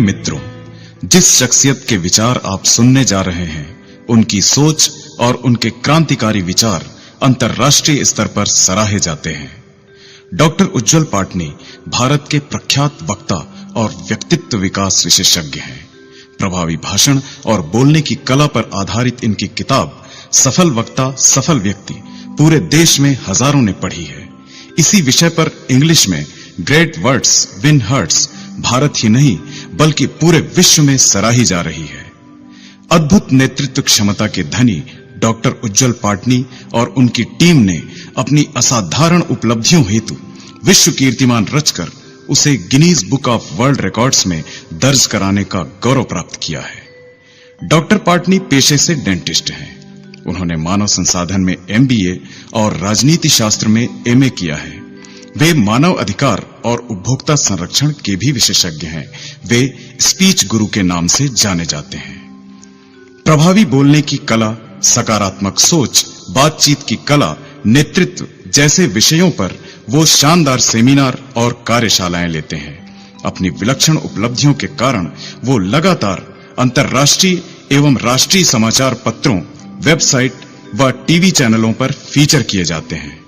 मित्रों, जिस शख्सियत के विचार आप सुनने जा रहे हैं, उनकी सोच और उनके क्रांतिकारी विचार अंतर्राष्ट्रीय स्तर पर सराहे जाते हैं। डॉक्टर उज्जवल पाटनी भारत के प्रख्यात वक्ता और व्यक्तित्व विकास विशेषज्ञ हैं। प्रभावी भाषण और बोलने की कला पर आधारित इनकी किताब सफल वक्ता सफल व्यक्ति पूरे देश में हजारों ने पढ़ी है। इसी विषय पर इंग्लिश में great words win hearts Bharat ही नहीं बल्कि पूरे विश्व में सराही जा रही है। अद्भुत नेतृत्व क्षमता के धनी डॉक्टर उज्जवल पाटनी और उनकी टीम ने अपनी असाधारण उपलब्धियों हेतु विश्व कीर्तिमान रचकर उसे Guinness book of world records में दर्ज कराने का गौरव प्राप्त किया है। डॉक्टर पाटनी पेशे से डेंटिस्ट हैं। उन्होंने मानव संसाधन में MBA और राजनीति शास्त्र में MA किया है। वे मानव अधिकार और उपभोक्ता संरक्षण के भी विशेषज्ञ हैं। वे स्पीच गुरु के नाम से जाने जाते हैं। प्रभावी बोलने की कला, सकारात्मक सोच, बातचीत की कला, नेतृत्व जैसे विषयों पर वो शानदार सेमिनार और कार्यशालाएं लेते हैं। अपनी विलक्षण उपलब्धियों के कारण वो लगातार अंतर्राष्ट्रीय एवं राष्ट्रीय समाचार पत्रों, वेबसाइट व टीवी चैनलों पर फीचर किए जाते हैं।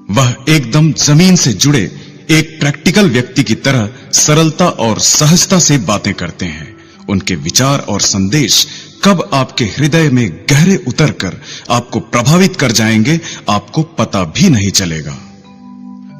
वह एकदम जमीन से जुड़े एक प्रैक्टिकल व्यक्ति की तरह सरलता और सहजता से बातें करते हैं। उनके विचार और संदेश कब आपके हृदय में गहरे उतरकर आपको प्रभावित कर जाएंगे, आपको पता भी नहीं चलेगा।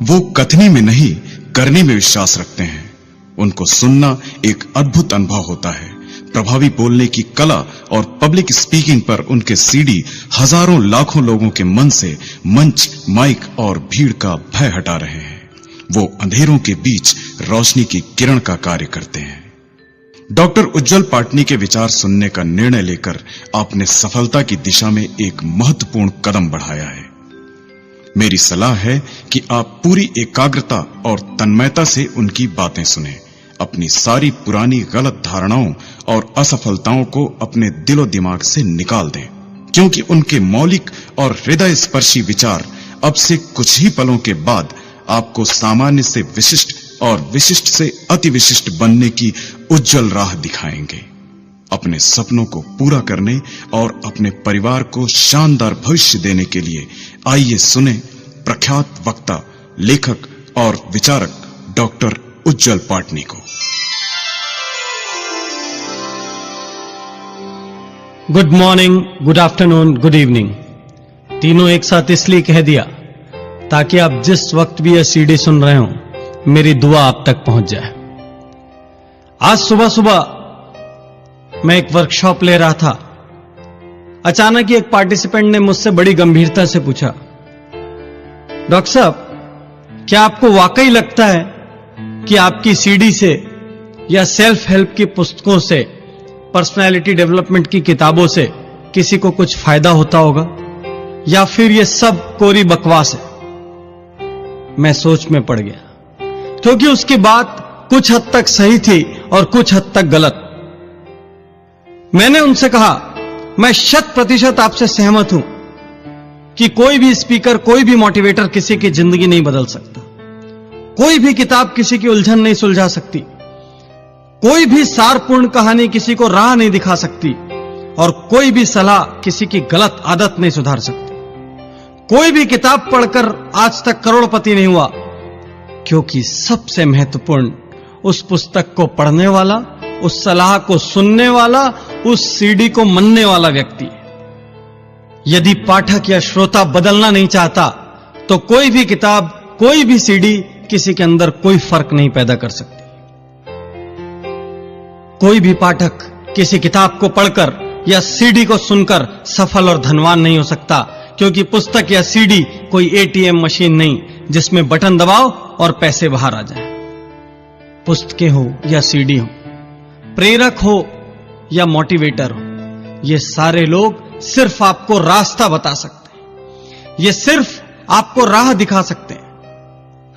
वो कथनी में नहीं, करने में विश्वास रखते हैं। उनको सुनना एक अद्भुत अनुभव होता है। प्रभावी बोलने की कला और पब्लिक स्पीकिंग पर उनके CD हजारों लाखों लोगों के मन से मंच, माइक और भीड़ का भय हटा रहे हैं। वो अंधेरों के बीच रोशनी की किरण का कार्य करते हैं। डॉक्टर उज्जवल पाटनी के विचार सुनने का निर्णय लेकर आपने सफलता की दिशा में एक महत्वपूर्ण कदम बढ़ाया है। मेरी सलाह है कि आप पूरी एकाग्रता और तन्मयता से उनकी बातें सुनें। अपनी सारी पुरानी गलत धारणाओं और असफलताओं को अपने दिलो दिमाग से निकाल दें, क्योंकि उनके मौलिक और हृदय स्पर्शी विचार अब से कुछ ही पलों के बाद आपको सामान्य से विशिष्ट और विशिष्ट से अति विशिष्ट बनने की उज्जवल राह दिखाएंगे। अपने सपनों को पूरा करने और अपने परिवार को शानदार भविष्य देने के लिए आइए सुने प्रख्यात वक्ता, लेखक और विचारक डॉक्टर उज्जवल पाटनी को। Good morning, good afternoon, good evening, तीनों एक साथ इसलिए कह दिया ताकि आप जिस वक्त भी यह CD सुन रहे हो, मेरी दुआ आप तक पहुंच जाए। आज सुबह सुबह मैं एक वर्कशॉप ले रहा था। अचानक ही एक पार्टिसिपेंट ने मुझसे बड़ी गंभीरता से पूछा, डॉक्टर साहब, क्या आपको वाकई लगता है कि आपकी CD से या सेल्फ हेल्प की पुस्तकों से, पर्सनालिटी डेवलपमेंट की किताबों से किसी को कुछ फायदा होता होगा, या फिर यह सब कोरी बकवास है? मैं सोच में पड़ गया, क्योंकि उसकी बात कुछ हद तक सही थी और कुछ हद तक गलत। मैंने उनसे कहा, मैं 100% आपसे सहमत हूं कि कोई भी स्पीकर, कोई भी मोटिवेटर किसी की जिंदगी नहीं बदल सकता। कोई भी किताब किसी की उलझन नहीं सुलझा सकती। कोई भी सारपूर्ण कहानी किसी को राह नहीं दिखा सकती, और कोई भी सलाह किसी की गलत आदत नहीं सुधार सकती। कोई भी किताब पढ़कर आज तक करोड़पति नहीं हुआ, क्योंकि सबसे महत्वपूर्ण उस पुस्तक को पढ़ने वाला, उस सलाह को सुनने वाला, उस CD को मनने वाला व्यक्ति है। यदि पाठक या श्रोता बदलना नहीं चाहता, तो कोई भी किताब, कोई भी CD किसी के अंदर कोई फर्क नहीं पैदा कर सकती। कोई भी पाठक किसी किताब को पढ़कर या CD को सुनकर सफल और धनवान नहीं हो सकता, क्योंकि पुस्तक या CD कोई ATM मशीन नहीं जिसमें बटन दबाओ और पैसे बाहर आ जाएं। पुस्तकें हो या CD हो, प्रेरक हो या मोटिवेटर हो, ये सारे लोग सिर्फ आपको रास्ता बता सकते हैं। ये सिर्फ आपको राह दिखा सकते हैं।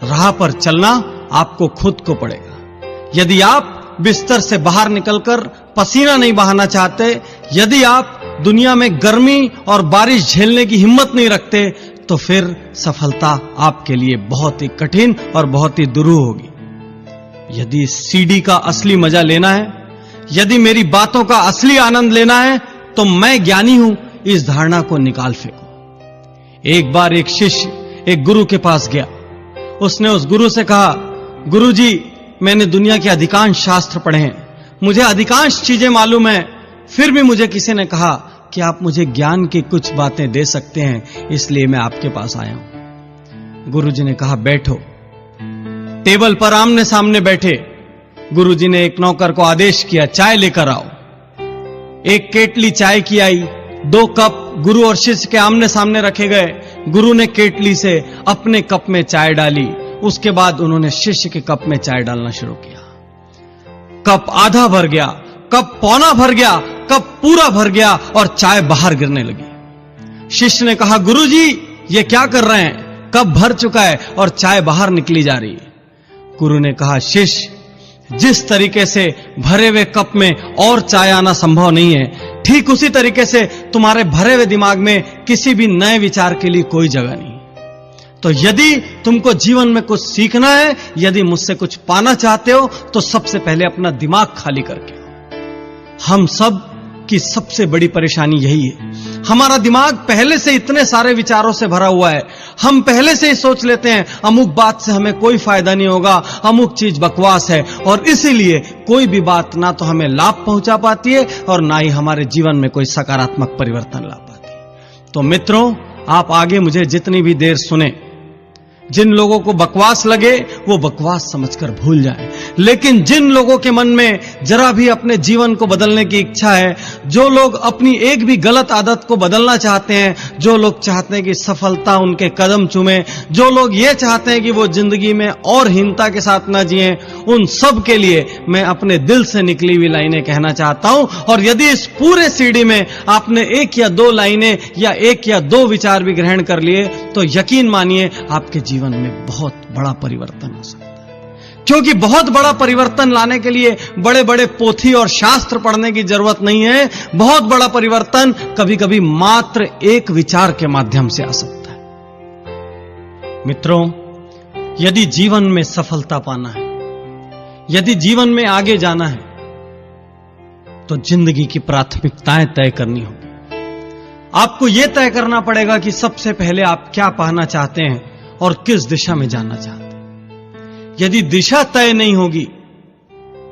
राह पर चलना आपको खुद को पड़ेगा। यदि आप बिस्तर से बाहर निकलकर पसीना नहीं बहाना चाहते, यदि आप दुनिया में गर्मी और बारिश झेलने की हिम्मत नहीं रखते, तो फिर सफलता आपके लिए बहुत ही कठिन और बहुत ही दुरूह होगी। यदि CD का असली मजा लेना है यदि मेरी बातों का असली आनंद लेना है तो मैं ज्ञानी हूं, इस धारणा को निकाल फेंको। एक बार एक शिष्य एक गुरु के पास गया। उसने उस गुरु से कहा, गुरुजी, मैंने दुनिया के अधिकांश शास्त्र पढ़े हैं, मुझे अधिकांश चीजें मालूम है, फिर भी मुझे किसी ने कहा कि आप मुझे ज्ञान की कुछ बातें दे सकते हैं, इसलिए मैं आपके पास आया हूं। गुरुजी ने कहा, बैठो। टेबल पर आमने सामने बैठे। गुरुजी ने एक नौकर को आदेश किया, चाय लेकर आओ। एक केटली चाय की आई, 2 कप गुरु और शिष्य के आमने सामने रखे गए। गुरु ने केटली से अपने कप में चाय डाली, उसके बाद उन्होंने शिष्य के कप में चाय डालना शुरू किया। कप आधा भर गया, कप पौना भर गया, कप पूरा भर गया और चाय बाहर गिरने लगी। शिष्य ने कहा, गुरुजी, ये क्या कर रहे हैं? कप भर चुका है और चाय बाहर निकली जा रही है। गुरु ने कहा, शिष्य, जिस तरीके से भरे हुए कप में और चाय आना संभव नहीं है, ठीक उसी तरीके से तुम्हारे भरे हुए दिमाग में किसी भी नए विचार के लिए कोई जगह नहीं। तो यदि तुमको जीवन में कुछ सीखना है, यदि मुझसे कुछ पाना चाहते हो, तो सबसे पहले अपना दिमाग खाली करके आओ। हम सब की सबसे बड़ी परेशानी यही है, हमारा दिमाग पहले से इतने सारे विचारों से भरा हुआ है। हम पहले से ही सोच लेते हैं अमुक बात से हमें कोई फायदा नहीं होगा, अमुक चीज बकवास है, और इसीलिए कोई भी बात ना तो हमें लाभ पहुंचा पाती है और ना ही हमारे जीवन में कोई सकारात्मक परिवर्तन ला पाती है। तो मित्रों, आप आगे मुझे जितनी भी देर सुने, जिन लोगों को बकवास लगे वो बकवास समझकर भूल जाएं, लेकिन जिन लोगों के मन में जरा भी अपने जीवन को बदलने की इच्छा है, जो लोग अपनी एक भी गलत आदत को बदलना चाहते हैं, जो लोग चाहते हैं कि सफलता उनके कदम चूमे, जो लोग ये चाहते हैं कि वो जिंदगी में और हीनता के साथ ना जिएं, उन सब के लिए मैं अपने दिल से निकली हुई लाइनें कहना चाहता हूं। और यदि इस पूरे सीडी में आपने 1 या 2 लाइनें या 1 या 2 विचार भी ग्रहण कर लिए, तो यकीन मानिए आपके जीवन में बहुत बड़ा परिवर्तन हो सकता है। क्योंकि बहुत बड़ा परिवर्तन लाने के लिए बड़े बड़े पोथी और शास्त्र पढ़ने की जरूरत नहीं है। बहुत बड़ा परिवर्तन कभी कभी मात्र एक विचार के माध्यम से आ सकता है। मित्रों, यदि जीवन में सफलता पाना है, यदि जीवन में आगे जाना है, तो जिंदगी की प्राथमिकताएं तय करनी होगी। आपको यह तय करना पड़ेगा कि सबसे पहले आप क्या पाना चाहते हैं और किस दिशा में जाना चाहते हैं। यदि दिशा तय नहीं होगी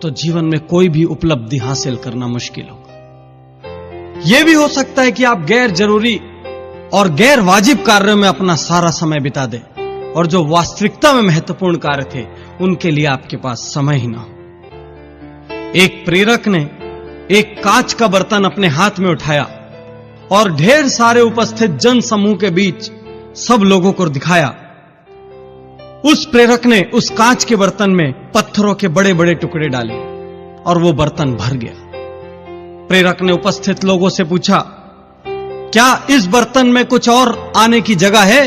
तो जीवन में कोई भी उपलब्धि हासिल करना मुश्किल होगा। यह भी हो सकता है कि आप गैर जरूरी और गैर वाजिब कार्यों में अपना सारा समय बिता दें और जो वास्तविकता में महत्वपूर्ण कार्य थे उनके लिए आपके पास समय ही ना हो। एक प्रेरक ने एक कांच का बर्तन अपने हाथ में उठाया और ढेर सारे उपस्थित जन समूह के बीच सब लोगों को दिखाया। उस प्रेरक ने उस कांच के बर्तन में पत्थरों के बड़े बड़े टुकड़े डाले और वो बर्तन भर गया। प्रेरक ने उपस्थित लोगों से पूछा, क्या इस बर्तन में कुछ और आने की जगह है?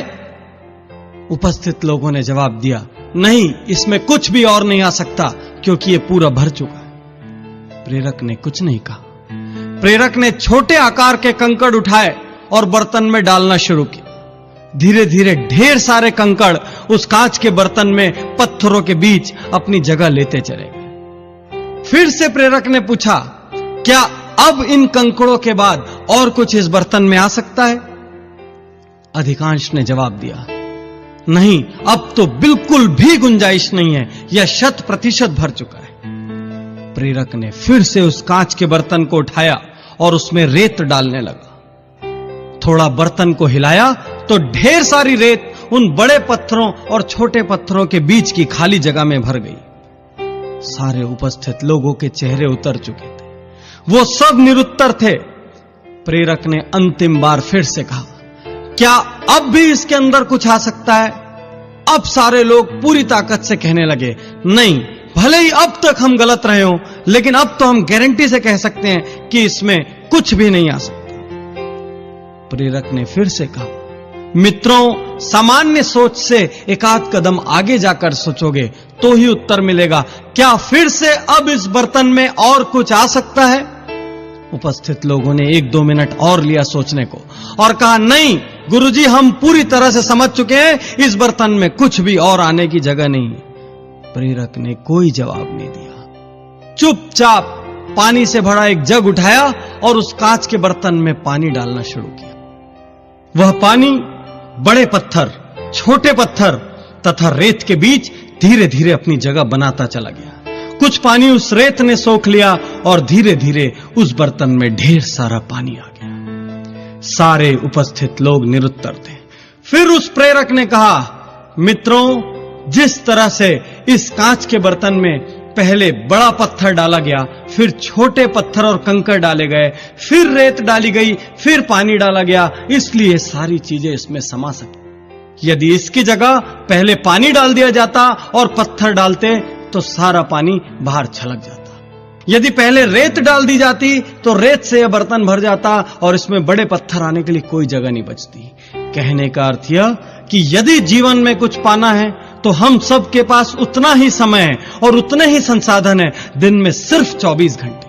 उपस्थित लोगों ने जवाब दिया, नहीं, इसमें कुछ भी और नहीं आ सकता क्योंकि ये पूरा भर चुका है। प्रेरक ने कुछ नहीं कहा। प्रेरक ने छोटे आकार के कंकड़ उठाए और बर्तन में डालना शुरू किया। धीरे धीरे ढेर सारे कंकड़ उस कांच के बर्तन में पत्थरों के बीच अपनी जगह लेते चले गए। फिर से प्रेरक ने पूछा, क्या अब इन कंकड़ों के बाद और कुछ इस बर्तन में आ सकता है? अधिकांश ने जवाब दिया, नहीं, अब तो बिल्कुल भी गुंजाइश नहीं है, यह 100% भर चुका है। प्रेरक ने फिर से उस कांच के बर्तन को उठाया और उसमें रेत डालने लगा। थोड़ा बर्तन को हिलाया तो ढेर सारी रेत उन बड़े पत्थरों और छोटे पत्थरों के बीच की खाली जगह में भर गई। सारे उपस्थित लोगों के चेहरे उतर चुके थे, वो सब निरुत्तर थे। प्रेरक ने अंतिम बार फिर से कहा, क्या अब भी इसके अंदर कुछ आ सकता है? अब सारे लोग पूरी ताकत से कहने लगे, नहीं, भले ही अब तक हम गलत रहे हो, लेकिन अब तो हम गारंटी से कह सकते हैं कि इसमें कुछ भी नहीं आ सकता। प्रेरक ने फिर से कहा, मित्रों, सामान्य सोच से एक आध कदम आगे जाकर सोचोगे तो ही उत्तर मिलेगा। क्या फिर से अब इस बर्तन में और कुछ आ सकता है? उपस्थित लोगों ने 1-2 मिनट और लिया सोचने को और कहा, नहीं गुरुजी, हम पूरी तरह से समझ चुके हैं, इस बर्तन में कुछ भी और आने की जगह नहीं है। प्रेरक ने कोई जवाब नहीं दिया। चुपचाप पानी से भरा एक जग उठाया और उस कांच के बर्तन में पानी डालना शुरू किया। वह पानी बड़े पत्थर, छोटे पत्थर तथा रेत के बीच धीरे धीरे अपनी जगह बनाता चला गया। कुछ पानी उस रेत ने सोख लिया और धीरे धीरे उस बर्तन में ढेर सारा पानी आ गया। सारे उपस्थित लोग निरुत्तर थे। फिर उस प्रेरक ने कहा, मित्रों, जिस तरह से इस कांच के बर्तन में पहले बड़ा पत्थर डाला गया, फिर छोटे पत्थर और कंकड़ डाले गए, फिर रेत डाली गई, फिर पानी डाला गया, इसलिए सारी चीजें इसमें समा सकी। यदि इसकी जगह पहले पानी डाल दिया जाता और पत्थर डालते तो सारा पानी बाहर छलक जाता। यदि पहले रेत डाल दी जाती तो रेत से यह बर्तन भर जाता और इसमें बड़े पत्थर आने के लिए कोई जगह नहीं बचती। कहने का अर्थ यह कि यदि जीवन में कुछ पाना है तो हम सब के पास उतना ही समय है और उतने ही संसाधन है, दिन में सिर्फ 24 घंटे।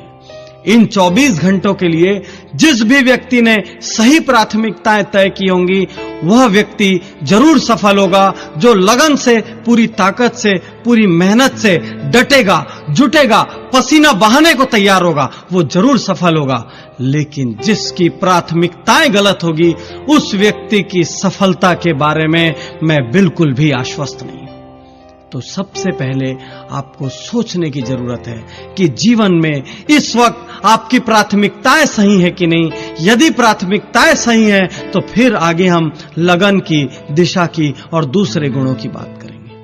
इन 24 घंटों के लिए जिस भी व्यक्ति ने सही प्राथमिकताएं तय की होंगी, वह व्यक्ति जरूर सफल होगा। जो लगन से, पूरी ताकत से, पूरी मेहनत से डटेगा, जुटेगा, पसीना बहाने को तैयार होगा, वो जरूर सफल होगा। लेकिन जिसकी प्राथमिकताएं गलत होगी, उस व्यक्ति की सफलता के बारे में मैं बिल्कुल भी आश्वस्त नहीं। तो सबसे पहले आपको सोचने की जरूरत है कि जीवन में इस वक्त आपकी प्राथमिकताएं सही है कि नहीं। यदि प्राथमिकताएं सही हैं तो फिर आगे हम लगन की, दिशा की और दूसरे गुणों की बात करेंगे।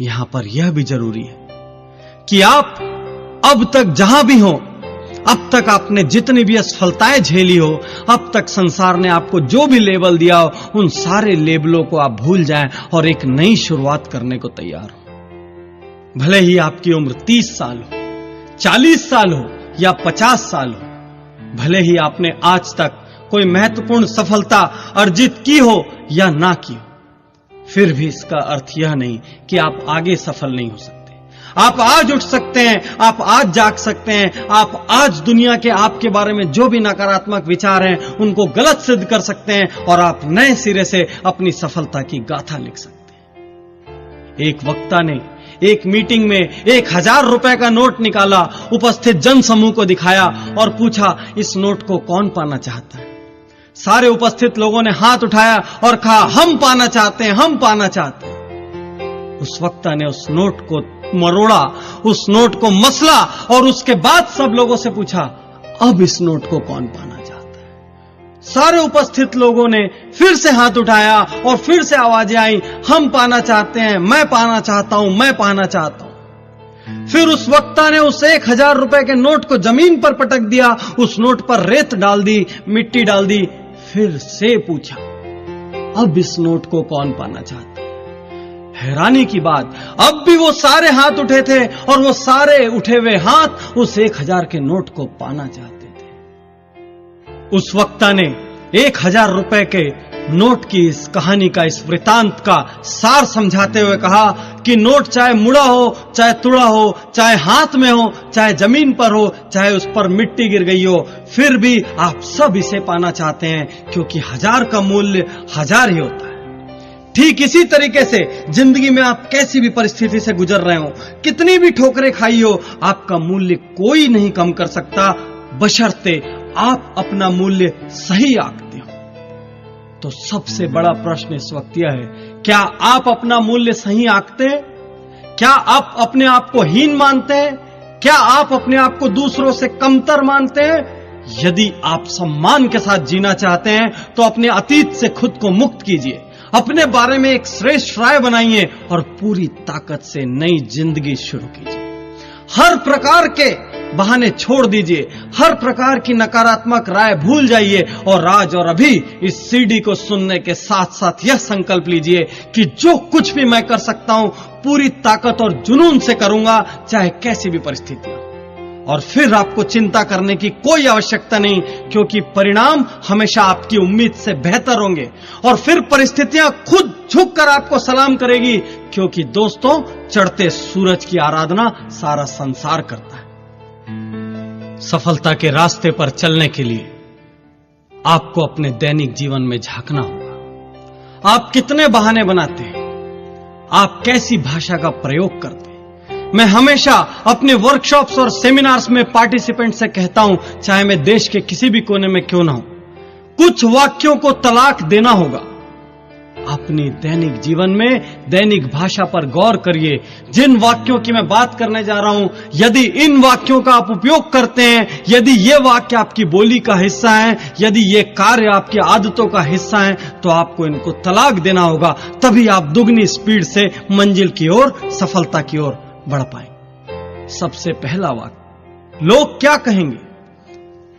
यहां पर यह भी जरूरी है कि आप अब तक जहां भी हो, अब तक आपने जितनी भी असफलताएं झेली हो, अब तक संसार ने आपको जो भी लेबल दिया हो, उन सारे लेबलों को आप भूल जाएं और एक नई शुरुआत करने को तैयार हो। भले ही आपकी उम्र 30 साल हो, 40 साल हो या 50 साल हो, भले ही आपने आज तक कोई महत्वपूर्ण सफलता अर्जित की हो या ना की हो, फिर भी इसका अर्थ यह नहीं कि आप आगे सफल नहीं हो सकते। आप आज उठ सकते हैं, आप आज जाग सकते हैं, आप आज दुनिया के आपके बारे में जो भी नकारात्मक विचार हैं उनको गलत सिद्ध कर सकते हैं और आप नए सिरे से अपनी सफलता की गाथा लिख सकते हैं। एक वक्ता ने एक मीटिंग में 1000 रुपए का नोट निकाला, उपस्थित जन समूह को दिखाया और पूछा, इस नोट को कौन पाना चाहता है? सारे उपस्थित लोगों ने हाथ उठाया और कहा, हम पाना चाहते हैं, हम पाना चाहते हैं। उस वक्ता ने उस नोट को मरोड़ा, उस नोट को मसला और उसके बाद सब लोगों से पूछा, अब इस नोट को कौन पाना चाहता है? सारे उपस्थित लोगों ने फिर से हाथ उठाया और फिर से आवाजें आई, हम पाना चाहते हैं, मैं पाना चाहता हूं, मैं पाना चाहता हूं। फिर उस वक्ता ने उस 1000 रुपए के नोट को जमीन पर पटक दिया, उस नोट पर रेत डाल दी, मिट्टी डाल दी, फिर से पूछा, अब इस नोट को कौन पाना चाहता है? हैरानी की बात, अब भी वो सारे हाथ उठे थे और वो सारे उठे हुए हाथ उस 1000 के नोट को पाना चाहते थे। उस वक्ता ने 1000 रुपए के नोट की इस कहानी का, इस वृतांत का सार समझाते हुए कहा कि नोट चाहे मुड़ा हो, चाहे तुड़ा हो, चाहे हाथ में हो, चाहे जमीन पर हो, चाहे उस पर मिट्टी गिर गई हो, फिर भी आप सब इसे पाना चाहते हैं, क्योंकि 1000 का मूल्य 1000 ही होता है। ठीक इसी तरीके से जिंदगी में आप कैसी भी परिस्थिति से गुजर रहे हो, कितनी भी ठोकरें खाई हो, आपका मूल्य कोई नहीं कम कर सकता, बशर्ते आप अपना मूल्य सही आंकते हो। तो सबसे बड़ा प्रश्न इस वक्त यह है, क्या आप अपना मूल्य सही आंकते हैं? क्या आप अपने आप को हीन मानते हैं? क्या आप अपने आप को दूसरों से कमतर मानते हैं? यदि आप सम्मान के साथ जीना चाहते हैं तो अपने अतीत से खुद को मुक्त कीजिए, अपने बारे में एक श्रेष्ठ राय बनाइए और पूरी ताकत से नई जिंदगी शुरू कीजिए। हर प्रकार के बहाने छोड़ दीजिए, हर प्रकार की नकारात्मक राय भूल जाइए और आज और अभी इस सीडी को सुनने के साथ साथ यह संकल्प लीजिए कि जो कुछ भी मैं कर सकता हूं पूरी ताकत और जुनून से करूंगा, चाहे कैसी भी परिस्थिति हो। और फिर आपको चिंता करने की कोई आवश्यकता नहीं, क्योंकि परिणाम हमेशा आपकी उम्मीद से बेहतर होंगे और फिर परिस्थितियां खुद झुककर आपको सलाम करेगी, क्योंकि दोस्तों, चढ़ते सूरज की आराधना सारा संसार करता है। सफलता के रास्ते पर चलने के लिए आपको अपने दैनिक जीवन में झांकना होगा। आप कितने बहाने बनाते हैं, आप कैसी भाषा का प्रयोग करते हैं, मैं हमेशा अपने वर्कशॉप्स और सेमिनार्स में पार्टिसिपेंट से कहता हूं, चाहे मैं देश के किसी भी कोने में क्यों ना हूं, कुछ वाक्यों को तलाक देना होगा। अपनी दैनिक जीवन में दैनिक भाषा पर गौर करिए। जिन वाक्यों की मैं बात करने जा रहा हूं, यदि इन वाक्यों का आप उपयोग करते हैं, यदि ये वाक्य आपकी बोली का हिस्सा है, यदि ये कार्य आपकी आदतों का हिस्सा है, तो आपको इनको तलाक देना होगा। तभी आप दुगनी स्पीड से मंजिल की ओर, सफलता की ओर बढ़ पाएंगे। सबसे पहला वाक्य, लोग क्या कहेंगे।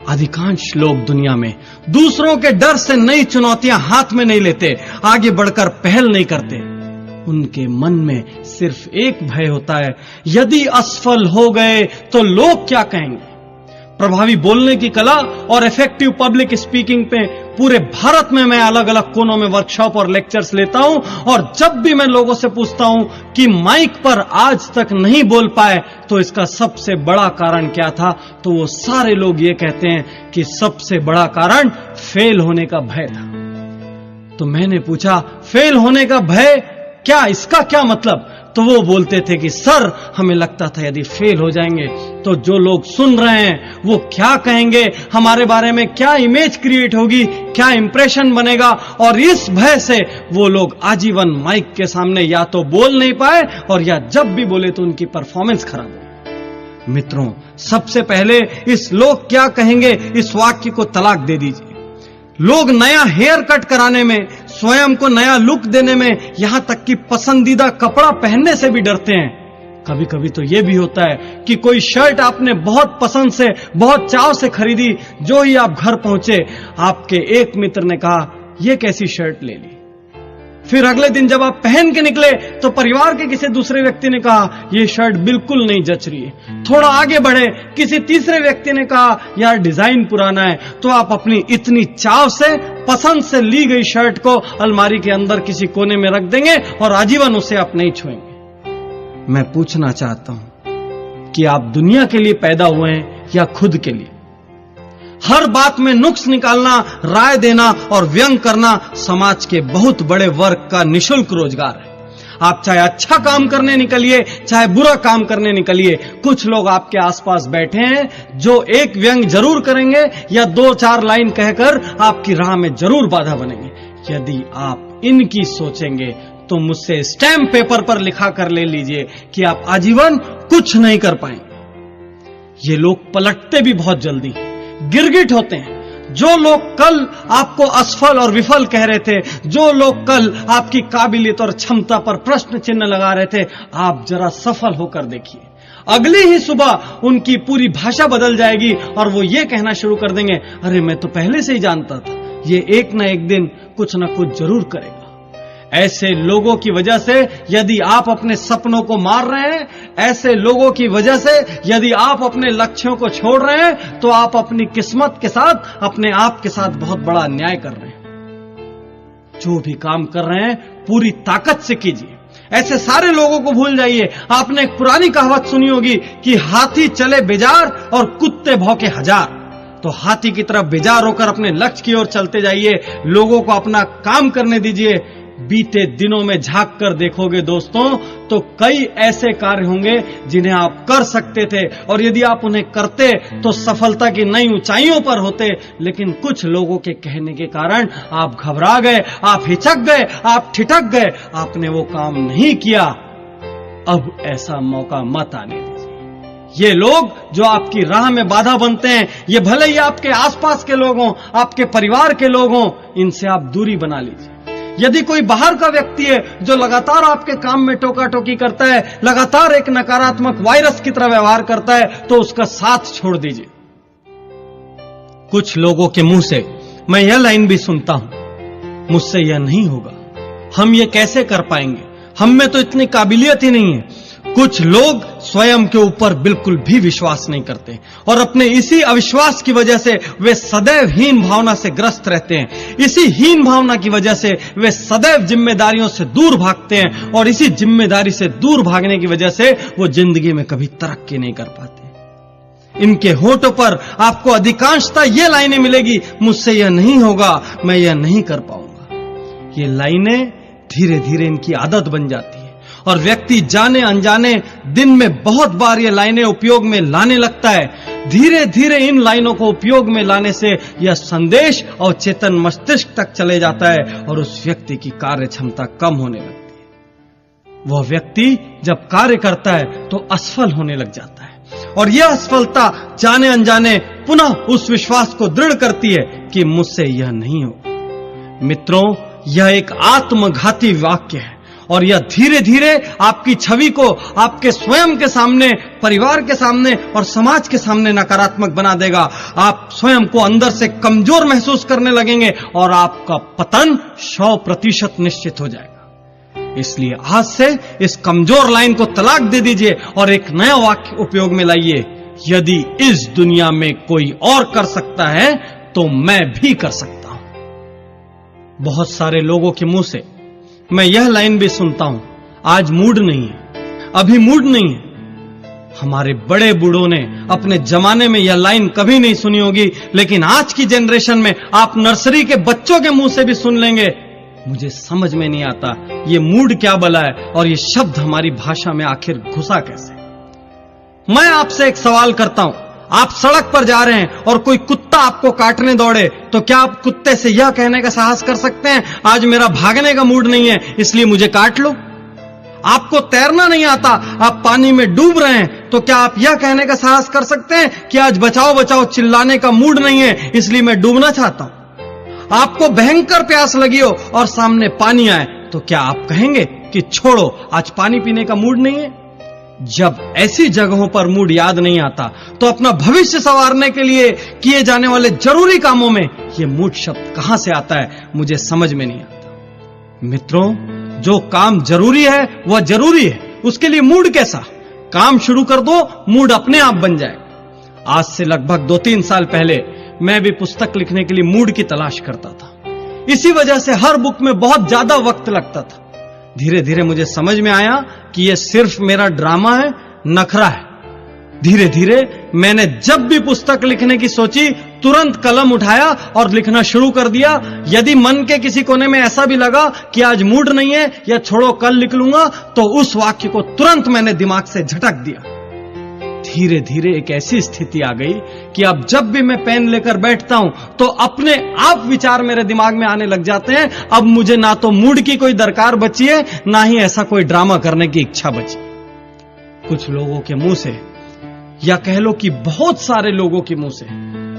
अधिकांश लोग दुनिया में दूसरों के डर से नई चुनौतियां हाथ में नहीं लेते, आगे बढ़कर पहल नहीं करते। उनके मन में सिर्फ एक भय होता है, यदि असफल हो गए तो लोग क्या कहेंगे। प्रभावी बोलने की कला और इफेक्टिव पब्लिक स्पीकिंग पे पूरे भारत में मैं अलग अलग कोनों में वर्कशॉप और लेक्चर्स लेता हूं, और जब भी मैं लोगों से पूछता हूं कि माइक पर आज तक नहीं बोल पाए तो इसका सबसे बड़ा कारण क्या था, तो वो सारे लोग ये कहते हैं कि सबसे बड़ा कारण फेल होने का भय था। तो मैंने पूछा, फेल होने का भय क्या, इसका क्या मतलब। तो वो बोलते थे कि सर, हमें लगता था यदि फेल हो जाएंगे तो जो लोग सुन रहे हैं वो क्या कहेंगे, हमारे बारे में क्या इमेज क्रिएट होगी, क्या इंप्रेशन बनेगा, और इस भय से वो लोग आजीवन माइक के सामने या तो बोल नहीं पाए, और या जब भी बोले तो उनकी परफॉर्मेंस खराब हो। मित्रों, सबसे पहले इस लोग क्या कहेंगे इस वाक्य को तलाक दे दीजिए। लोग नया हेयर कट कराने में, स्वयं को नया लुक देने में, यहां तक कि पसंदीदा कपड़ा पहनने से भी डरते हैं। कभी कभी तो यह भी होता है कि कोई शर्ट आपने बहुत पसंद से, बहुत चाव से खरीदी, जो ही आप घर पहुंचे आपके एक मित्र ने कहा, यह कैसी शर्ट ले ली। फिर अगले दिन जब आप पहन के निकले तो परिवार के किसी दूसरे व्यक्ति ने कहा, यह शर्ट बिल्कुल नहीं जच रही है। थोड़ा आगे बढ़े, किसी तीसरे व्यक्ति ने कहा, यार डिजाइन पुराना है। तो आप अपनी इतनी चाव से, पसंद से ली गई शर्ट को अलमारी के अंदर किसी कोने में रख देंगे और आजीवन उसे आप नहीं छुएंगे। मैं पूछना चाहता हूं कि आप दुनिया के लिए पैदा हुए हैं या खुद के लिए। हर बात में नुक्स निकालना, राय देना और व्यंग करना समाज के बहुत बड़े वर्ग का निशुल्क रोजगार है। आप चाहे अच्छा काम करने निकलिए, चाहे बुरा काम करने निकलिए, कुछ लोग आपके आसपास बैठे हैं जो एक व्यंग जरूर करेंगे या 2-4 लाइन कहकर आपकी राह में जरूर बाधा बनेंगे। यदि आप इनकी सोचेंगे तो मुझसे स्टैम्प पेपर पर लिखा कर ले लीजिए कि आप आजीवन कुछ नहीं कर पाएंगे। ये लोग पलटते भी बहुत जल्दी, गिरगिट होते हैं। जो लोग कल आपको असफल और विफल कह रहे थे, जो लोग कल आपकी काबिलियत और क्षमता पर प्रश्न चिन्ह लगा रहे थे, आप जरा सफल होकर देखिए। अगली ही सुबह उनकी पूरी भाषा बदल जाएगी और वो ये कहना शुरू कर देंगे, अरे मैं तो पहले से ही जानता था, ये एक ना एक दिन कुछ ना कुछ जरूर करेगा। ऐसे लोगों की वजह से यदि आप अपने सपनों को मार रहे हैं, ऐसे लोगों की वजह से यदि आप अपने लक्ष्यों को छोड़ रहे हैं, तो आप अपनी किस्मत के साथ, अपने आप के साथ बहुत बड़ा अन्याय कर रहे हैं। जो भी काम कर रहे हैं पूरी ताकत से कीजिए। ऐसे सारे लोगों को भूल जाइए। आपने एक पुरानी कहावत सुनी होगी कि हाथी चले बेजार और कुत्ते भौंके हजार। तो हाथी की तरफ बेजार होकर अपने लक्ष्य की ओर चलते जाइए, लोगों को अपना काम करने दीजिए। बीते दिनों में झांक कर देखोगे दोस्तों, तो कई ऐसे कार्य होंगे जिन्हें आप कर सकते थे, और यदि आप उन्हें करते तो सफलता की नई ऊंचाइयों पर होते। लेकिन कुछ लोगों के कहने के कारण आप घबरा गए, आप हिचक गए, आप ठिठक गए, आपने वो काम नहीं किया। अब ऐसा मौका मत आने दीजिए। ये लोग जो आपकी राह में बाधा बनते हैं, ये भले ही आपके आसपास के लोग हों, आपके परिवार के लोग हों, इनसे आप दूरी बना लीजिए। यदि कोई बाहर का व्यक्ति है जो लगातार आपके काम में टोका टोकी करता है, लगातार एक नकारात्मक वायरस की तरह व्यवहार करता है, तो उसका साथ छोड़ दीजिए। कुछ लोगों के मुंह से मैं यह लाइन भी सुनता हूं, मुझसे यह नहीं होगा, हम ये कैसे कर पाएंगे, हम में तो इतनी काबिलियत ही नहीं है। कुछ लोग स्वयं के ऊपर बिल्कुल भी विश्वास नहीं करते और अपने इसी अविश्वास की वजह से वे सदैव हीन भावना से ग्रस्त रहते हैं। इसी हीन भावना की वजह से वे सदैव जिम्मेदारियों से दूर भागते हैं और इसी जिम्मेदारी से दूर भागने की वजह से वो जिंदगी में कभी तरक्की नहीं कर पाते। इनके होठों पर आपको अधिकांशतः ये लाइनें मिलेगी, मुझसे यह नहीं होगा, मैं यह नहीं कर पाऊंगा। ये लाइनें धीरे धीरे इनकी आदत बन जाती है और व्यक्ति जाने अनजाने दिन में बहुत बार ये लाइनें उपयोग में लाने लगता है। धीरे धीरे इन लाइनों को उपयोग में लाने से यह संदेश और चेतन मस्तिष्क तक चले जाता है और उस व्यक्ति की कार्य क्षमता कम होने लगती है। वह व्यक्ति जब कार्य करता है तो असफल होने लग जाता है और यह असफलता जाने अनजाने पुनः उस विश्वास को दृढ़ करती है कि मुझसे यह नहीं होगा। मित्रों, यह एक आत्मघाती वाक्य है और यह धीरे धीरे आपकी छवि को आपके स्वयं के सामने, परिवार के सामने और समाज के सामने नकारात्मक बना देगा। आप स्वयं को अंदर से कमजोर महसूस करने लगेंगे और आपका पतन 100% निश्चित हो जाएगा। इसलिए आज से इस कमजोर लाइन को तलाक दे दीजिए और एक नया वाक्य उपयोग में लाइए, यदि इस दुनिया में कोई और कर सकता है तो मैं भी कर सकता हूं। बहुत सारे लोगों के मुंह से मैं यह लाइन भी सुनता हूं, आज मूड नहीं है, अभी मूड नहीं है। हमारे बड़े बूढ़ों ने अपने जमाने में यह लाइन कभी नहीं सुनी होगी, लेकिन आज की जनरेशन में आप नर्सरी के बच्चों के मुंह से भी सुन लेंगे। मुझे समझ में नहीं आता ये मूड क्या बला है और ये शब्द हमारी भाषा में आखिर घुसा कैसे। मैं आपसे एक सवाल करता हूं, आप सड़क पर जा रहे हैं और कोई कुत्ता आपको काटने दौड़े तो क्या आप कुत्ते से यह कहने का साहस कर सकते हैं, आज मेरा भागने का मूड नहीं है इसलिए मुझे काट लो? आपको तैरना नहीं आता, आप पानी में डूब रहे हैं तो क्या आप यह कहने का साहस कर सकते हैं कि आज बचाओ बचाओ चिल्लाने का मूड नहीं है इसलिए मैं डूबना चाहता हूं? आपको भयंकर प्यास लगी हो और सामने पानी आए तो क्या आप कहेंगे कि छोड़ो, आज पानी पीने का मूड नहीं है? जब ऐसी जगहों पर मूड याद नहीं आता तो अपना भविष्य संवारने के लिए किए जाने वाले जरूरी कामों में यह मूड शब्द कहां से आता है, मुझे समझ में नहीं आता। मित्रों, जो काम जरूरी है वह जरूरी है, उसके लिए मूड कैसा? काम शुरू कर दो, मूड अपने आप बन जाएगा। आज से लगभग 2-3 साल पहले मैं भी पुस्तक लिखने के लिए मूड की तलाश करता था। इसी वजह से हर बुक में बहुत ज्यादा वक्त लगता था। धीरे धीरे मुझे समझ में आया कि यह सिर्फ मेरा ड्रामा है, नखरा है। धीरे धीरे मैंने जब भी पुस्तक लिखने की सोची तुरंत कलम उठाया और लिखना शुरू कर दिया। यदि मन के किसी कोने में ऐसा भी लगा कि आज मूड नहीं है या छोड़ो कल लिख लूंगा, तो उस वाक्य को तुरंत मैंने दिमाग से झटक दिया। धीरे धीरे एक ऐसी स्थिति आ गई कि अब जब भी मैं पेन लेकर बैठता हूं तो अपने आप विचार मेरे दिमाग में आने लग जाते हैं। अब मुझे ना तो मूड की कोई दरकार बची है, ना ही ऐसा कोई ड्रामा करने की इच्छा बची। कुछ लोगों के मुंह से, या कह लो कि बहुत सारे लोगों के मुंह से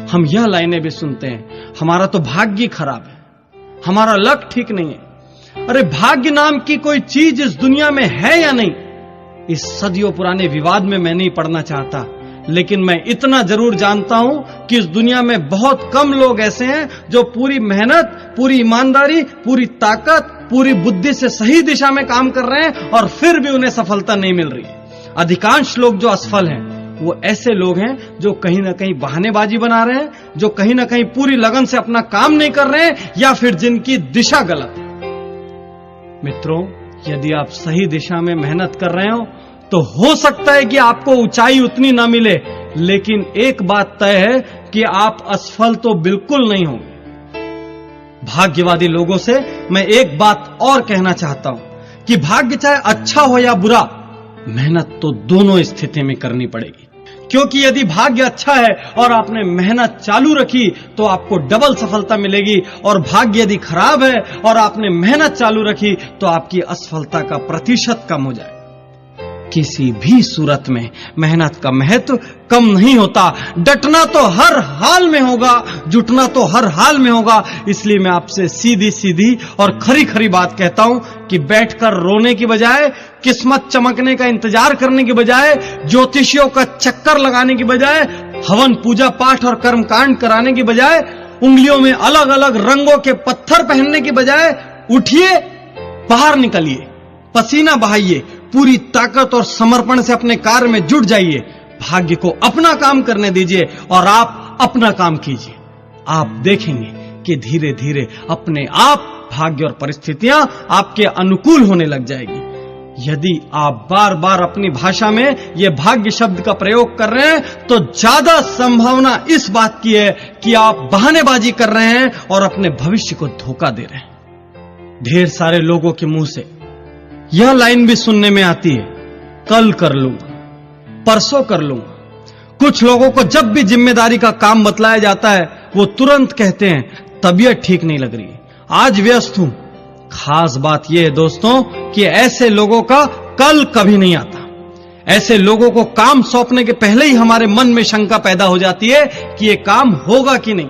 हम यह लाइनें भी सुनते हैं, हमारा तो भाग्य खराब है, हमारा लक ठीक नहीं है। अरे भाग्य नाम की कोई चीज इस दुनिया में है या नहीं, इस सदियों पुराने विवाद में मैं नहीं पड़ना चाहता, लेकिन मैं इतना जरूर जानता हूं कि इस दुनिया में बहुत कम लोग ऐसे हैं जो पूरी मेहनत, पूरी ईमानदारी, पूरी ताकत, पूरी बुद्धि से सही दिशा में काम कर रहे हैं और फिर भी उन्हें सफलता नहीं मिल रही। अधिकांश लोग जो असफल हैं वो ऐसे लोग हैं जो कहीं ना कहीं बहानेबाजी बना रहे हैं, जो कहीं ना कहीं पूरी लगन से अपना काम नहीं कर रहे हैं, या फिर जिनकी दिशा गलत है। मित्रों, यदि आप सही दिशा में मेहनत कर रहे हो तो हो सकता है कि आपको ऊंचाई उतनी ना मिले, लेकिन एक बात तय है कि आप असफल तो बिल्कुल नहीं होंगे। भाग्यवादी लोगों से मैं एक बात और कहना चाहता हूं कि भाग्य चाहे अच्छा हो या बुरा, मेहनत तो दोनों स्थिति में करनी पड़ेगी। क्योंकि यदि भाग्य अच्छा है और आपने मेहनत चालू रखी तो आपको डबल सफलता मिलेगी, और भाग्य यदि खराब है और आपने मेहनत चालू रखी तो आपकी असफलता का प्रतिशत कम हो जाएगा। किसी भी सूरत में मेहनत का महत्व कम नहीं होता। डटना तो हर हाल में होगा, जुटना तो हर हाल में होगा। इसलिए मैं आपसे सीधी सीधी और खरी खरी बात कहता हूं कि बैठकर रोने की बजाय, किस्मत चमकने का इंतजार करने की बजाय, ज्योतिषियों का चक्कर लगाने की बजाय, हवन पूजा पाठ और कर्मकांड कराने की बजाय, उंगलियों में अलग अलग रंगों के पत्थर पहनने की बजाय उठिए, बाहर निकलिए, पसीना बहाइए, पूरी ताकत और समर्पण से अपने कार्य में जुट जाइए। भाग्य को अपना काम करने दीजिए और आप अपना काम कीजिए। आप देखेंगे कि धीरे धीरे अपने आप भाग्य और परिस्थितियां आपके अनुकूल होने लग जाएगी। यदि आप बार बार अपनी भाषा में यह भाग्य शब्द का प्रयोग कर रहे हैं तो ज्यादा संभावना इस बात की है कि आप बहानेबाजी कर रहे हैं और अपने भविष्य को धोखा दे रहे हैं। ढेर सारे लोगों के मुंह से यह लाइन भी सुनने में आती है, कल कर लूंगा, परसों कर लूंगा। कुछ लोगों को जब भी जिम्मेदारी का काम बतलाया जाता है वो तुरंत कहते हैं तबीयत ठीक नहीं लग रही है, आज व्यस्त हूं। खास बात यह है दोस्तों कि ऐसे लोगों का कल कभी नहीं आता। ऐसे लोगों को काम सौंपने के पहले ही हमारे मन में शंका पैदा हो जाती है कि यह काम होगा कि नहीं।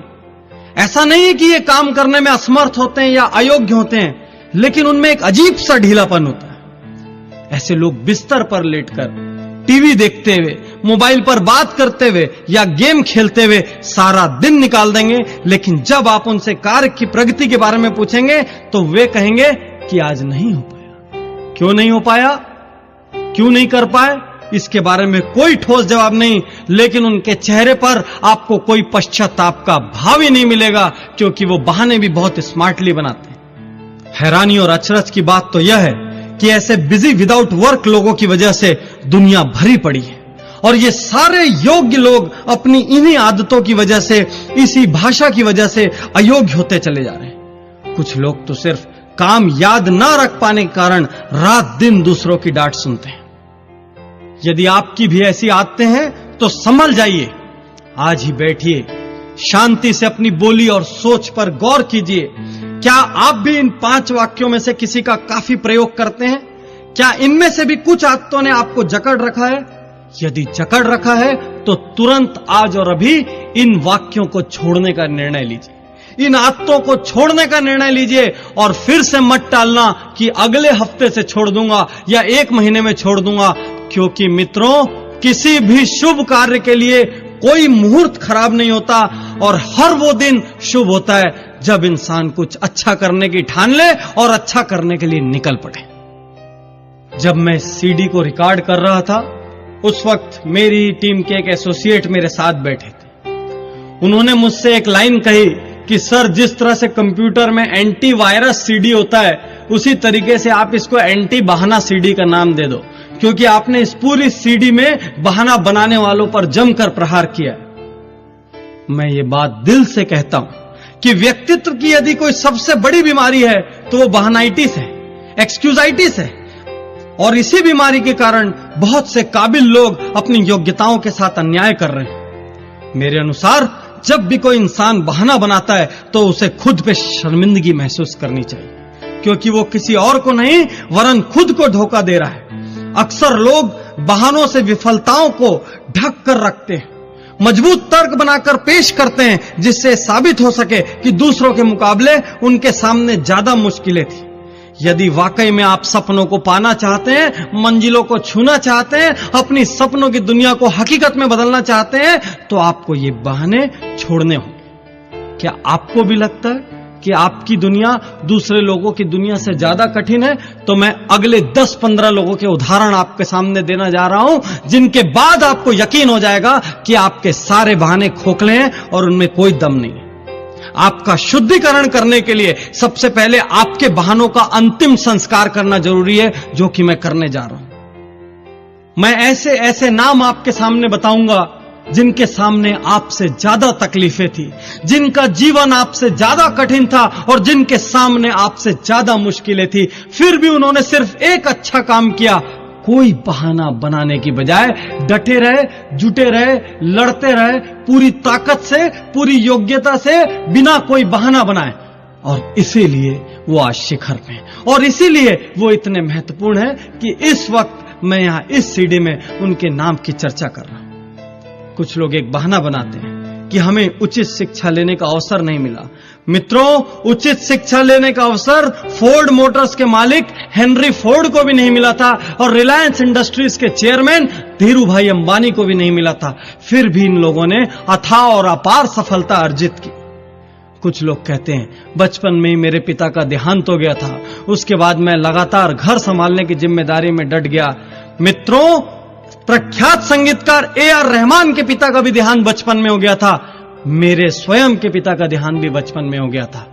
ऐसा नहीं है कि ये काम करने में असमर्थ होते हैं या अयोग्य होते हैं, लेकिन उनमें एक अजीब सा ढीलापन होता है। ऐसे लोग बिस्तर पर लेटकर टीवी देखते हुए, मोबाइल पर बात करते हुए या गेम खेलते हुए सारा दिन निकाल देंगे, लेकिन जब आप उनसे कार्य की प्रगति के बारे में पूछेंगे तो वे कहेंगे कि आज नहीं हो पाया। क्यों नहीं हो पाया, क्यों नहीं कर पाए, इसके बारे में कोई ठोस जवाब नहीं, लेकिन उनके चेहरे पर आपको कोई पश्चाताप का भाव ही नहीं मिलेगा, क्योंकि वो बहाने भी बहुत स्मार्टली बनाते हैं। हैरानी और अचरज की बात तो यह है कि ऐसे बिजी विदाउट वर्क लोगों की वजह से दुनिया भरी पड़ी है, और ये सारे योग्य लोग अपनी इन्हीं आदतों की वजह से, इसी भाषा की वजह से अयोग्य होते चले जा रहे हैं। कुछ लोग तो सिर्फ काम याद ना रख पाने के कारण रात दिन दूसरों की डांट सुनते हैं। यदि आपकी भी ऐसी आदतें हैं तो संभल जाइए, आज ही बैठिए, शांति से अपनी बोली और सोच पर गौर कीजिए। क्या आप भी इन 5 वाक्यों में से किसी का काफी प्रयोग करते हैं? क्या इनमें से भी कुछ आदतों ने आपको जकड़ रखा है? यदि जकड़ रखा है तो तुरंत आज और अभी इन वाक्यों को छोड़ने का निर्णय लीजिए, इन आदतों को छोड़ने का निर्णय लीजिए, और फिर से मत टालना कि अगले हफ्ते से छोड़ दूंगा या 1 महीने में छोड़ दूंगा, क्योंकि मित्रों किसी भी शुभ कार्य के लिए कोई मुहूर्त खराब नहीं होता, और हर वो दिन शुभ होता है जब इंसान कुछ अच्छा करने की ठान ले और अच्छा करने के लिए निकल पड़े। जब मैं सीडी को रिकॉर्ड कर रहा था उस वक्त मेरी टीम के एक एसोसिएट मेरे साथ बैठे थे। उन्होंने मुझसे एक लाइन कही कि सर, जिस तरह से कंप्यूटर में एंटी वायरस सीडी होता है उसी तरीके से आप इसको एंटी बहाना सीडी का नाम दे दो, क्योंकि आपने इस पूरी सीडी में बहाना बनाने वालों पर जमकर प्रहार किया। मैं ये बात दिल से कहता हूं कि व्यक्तित्व की यदि कोई सबसे बड़ी बीमारी है तो वो बहानाइटिस है, एक्सक्यूजाइटिस है, और इसी बीमारी के कारण बहुत से काबिल लोग अपनी योग्यताओं के साथ अन्याय कर रहे हैं। मेरे अनुसार जब भी कोई इंसान बहाना बनाता है तो उसे खुद पे शर्मिंदगी महसूस करनी चाहिए, क्योंकि वो किसी और को नहीं वरन खुद को धोखा दे रहा है। अक्सर लोग बहानों से विफलताओं को ढक कर रखते हैं, मजबूत तर्क बनाकर पेश करते हैं, जिससे साबित हो सके कि दूसरों के मुकाबले उनके सामने ज्यादा मुश्किलें थी। यदि वाकई में आप सपनों को पाना चाहते हैं, मंजिलों को छूना चाहते हैं, अपनी सपनों की दुनिया को हकीकत में बदलना चाहते हैं, तो आपको ये बहाने छोड़ने होंगे। क्या आपको भी लगता है कि आपकी दुनिया दूसरे लोगों की दुनिया से ज्यादा कठिन है? तो मैं अगले 10-15 लोगों के उदाहरण आपके सामने देना जा रहा हूं, जिनके बाद आपको यकीन हो जाएगा कि आपके सारे बहाने खोखले हैं और उनमें कोई दम नहीं है। आपका शुद्धिकरण करने के लिए सबसे पहले आपके बहानों का अंतिम संस्कार करना जरूरी है, जो कि मैं करने जा रहा हूं। मैं ऐसे ऐसे नाम आपके सामने बताऊंगा जिनके सामने आपसे ज्यादा तकलीफें थी, जिनका जीवन आपसे ज्यादा कठिन था और जिनके सामने आपसे ज्यादा मुश्किलें थी, फिर भी उन्होंने सिर्फ एक अच्छा काम किया। कोई बहाना बनाने की बजाय डटे रहे, जुटे रहे, लड़ते रहे, पूरी ताकत से, पूरी योग्यता से, बिना कोई बहाना बनाए, और इसीलिए वो आज शिखर में, और इसीलिए वो इतने महत्वपूर्ण है कि इस वक्त मैं यहां इस सीडी में उनके नाम की चर्चा कर रहा हूं। कुछ लोग एक बहाना बनाते हैं कि हमें उचित शिक्षा लेने का अवसर नहीं मिला। मित्रों, उचित शिक्षा लेने का अवसर फोर्ड मोटर्स के मालिक हेनरी फोर्ड को भी नहीं मिला था, और रिलायंस इंडस्ट्रीज के चेयरमैन धीरू भाई अंबानी को भी नहीं मिला था। फिर भी इन लोगों ने अथाह और अपार सफलता अर्जित की। कुछ लोग कहते हैं बचपन में ही मेरे पिता का देहांत हो गया था, उसके बाद मैं लगातार घर संभालने की जिम्मेदारी में डट गया। मित्रों, प्रख्यात संगीतकार A.R. रहमान के पिता का भी देहांत बचपन में हो गया था। मेरे स्वयं के पिता का देहांत भी बचपन में हो गया था।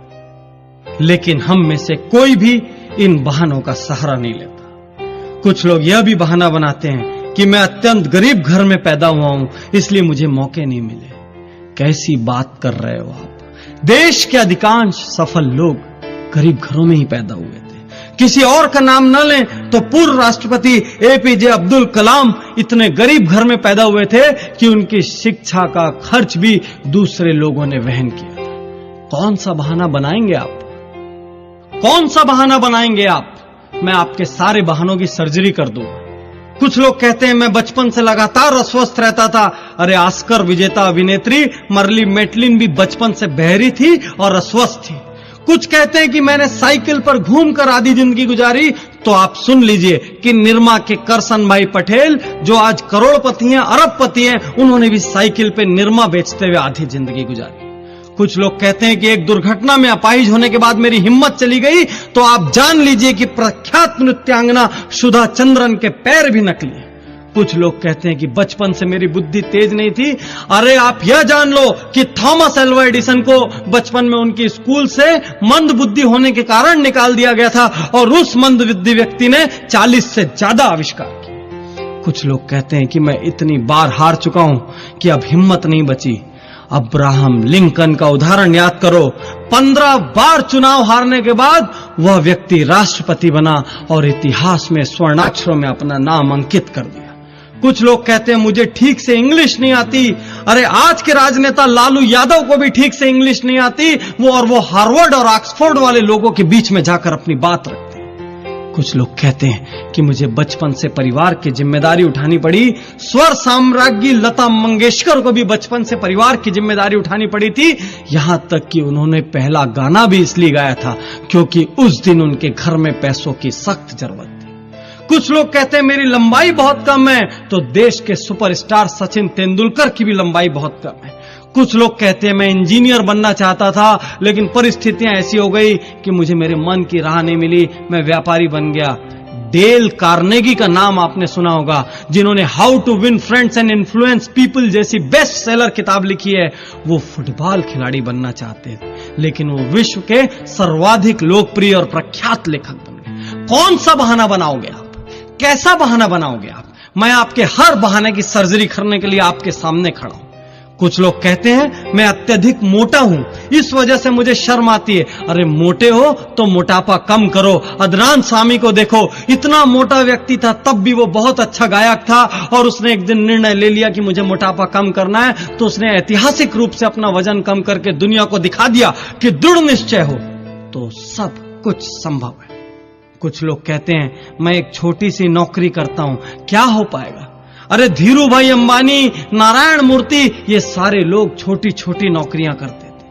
लेकिन हम में से कोई भी इन बहानों का सहारा नहीं लेता। कुछ लोग यह भी बहाना बनाते हैं कि मैं अत्यंत गरीब घर में पैदा हुआ हूं, इसलिए मुझे मौके नहीं मिले। कैसी बात कर रहे हो आप? देश के अधिकांश सफल लोग गरीब घरों में ही पैदा हुए थे। किसी और का नाम न लें तो पूर्व राष्ट्रपति एपीजे अब्दुल कलाम इतने गरीब घर में पैदा हुए थे कि उनकी शिक्षा का खर्च भी दूसरे लोगों ने वहन किया था। कौन सा बहाना बनाएंगे आप? कौन सा बहाना बनाएंगे आप? मैं आपके सारे बहानों की सर्जरी कर दूंगा। कुछ लोग कहते हैं मैं बचपन से लगातार अस्वस्थ रहता था। अरे ऑस्कर विजेता अभिनेत्री मर्ली मेटलिन भी बचपन से बहरी थी और अस्वस्थ थी। कुछ कहते हैं कि मैंने साइकिल पर घूमकर आधी जिंदगी गुजारी। तो आप सुन लीजिए कि निरमा के करसन भाई पटेल जो आज करोड़पति हैं, अरबपति हैं, उन्होंने भी साइकिल पे निरमा बेचते हुए आधी जिंदगी गुजारी। कुछ लोग कहते हैं कि एक दुर्घटना में अपाहिज होने के बाद मेरी हिम्मत चली गई। तो आप जान लीजिए कि प्रख्यात नृत्यांगना सुधा चंद्रन के पैर भी नकली हैं। कुछ लोग कहते हैं कि बचपन से मेरी बुद्धि तेज नहीं थी। अरे आप यह जान लो कि थॉमस एल्वा एडिसन को बचपन में उनकी स्कूल से मंद बुद्धि होने के कारण निकाल दिया गया था और उस मंद बुद्धि व्यक्ति ने 40 से ज्यादा आविष्कार किए। कुछ लोग कहते हैं कि मैं इतनी बार हार चुका हूं कि अब हिम्मत नहीं बची। अब्राहम लिंकन का उदाहरण याद करो। 15 बार चुनाव हारने के बाद वह व्यक्ति राष्ट्रपति बना और इतिहास में स्वर्णाक्षरों में अपना नाम अंकित कर दिया। कुछ लोग कहते हैं मुझे ठीक से इंग्लिश नहीं आती। अरे आज के राजनेता लालू यादव को भी ठीक से इंग्लिश नहीं आती। वो हार्वर्ड और ऑक्सफोर्ड वाले लोगों के बीच में जाकर अपनी बात रखते हैं। कुछ लोग कहते हैं कि मुझे बचपन से परिवार की जिम्मेदारी उठानी पड़ी। स्वर साम्राज्ञी लता मंगेशकर को भी बचपन से परिवार की जिम्मेदारी उठानी पड़ी थी। यहां तक कि उन्होंने पहला गाना भी इसलिए गाया था क्योंकि उस दिन उनके घर में पैसों की सख्त जरूरत थी। कुछ लोग कहते हैं मेरी लंबाई बहुत कम है, तो देश के सुपरस्टार सचिन तेंदुलकर की भी लंबाई बहुत कम है। कुछ लोग कहते हैं मैं इंजीनियर बनना चाहता था लेकिन परिस्थितियां ऐसी हो गई कि मुझे मेरे मन की राह नहीं मिली, मैं व्यापारी बन गया। डेल कार्नेगी का नाम आपने सुना होगा, जिन्होंने how to win friends and influence people जैसी बेस्ट सेलर किताब लिखी है। वो फुटबॉल खिलाड़ी बनना चाहते थे लेकिन वो विश्व के सर्वाधिक लोकप्रिय और प्रख्यात लेखक बन गए। कौन सा बहाना बनाओगे आप? कैसा बहाना बनाओगे आप? मैं आपके हर बहाने की सर्जरी करने के लिए आपके सामने खड़ा हूं। कुछ लोग कहते हैं मैं अत्यधिक मोटा हूं, इस वजह से मुझे शर्म आती है। अरे मोटे हो तो मोटापा कम करो। अदनान सामी को देखो, इतना मोटा व्यक्ति था तब भी वो बहुत अच्छा गायक था और उसने एक दिन निर्णय ले लिया कि मुझे मोटापा कम करना है, तो उसने ऐतिहासिक रूप से अपना वजन कम करके दुनिया को दिखा दिया कि दृढ़ निश्चय हो तो सब कुछ संभव है। कुछ लोग कहते हैं मैं एक छोटी सी नौकरी करता हूं, क्या हो पाएगा? अरे धीरू भाई अंबानी, नारायण मूर्ति, ये सारे लोग छोटी छोटी नौकरियां करते थे।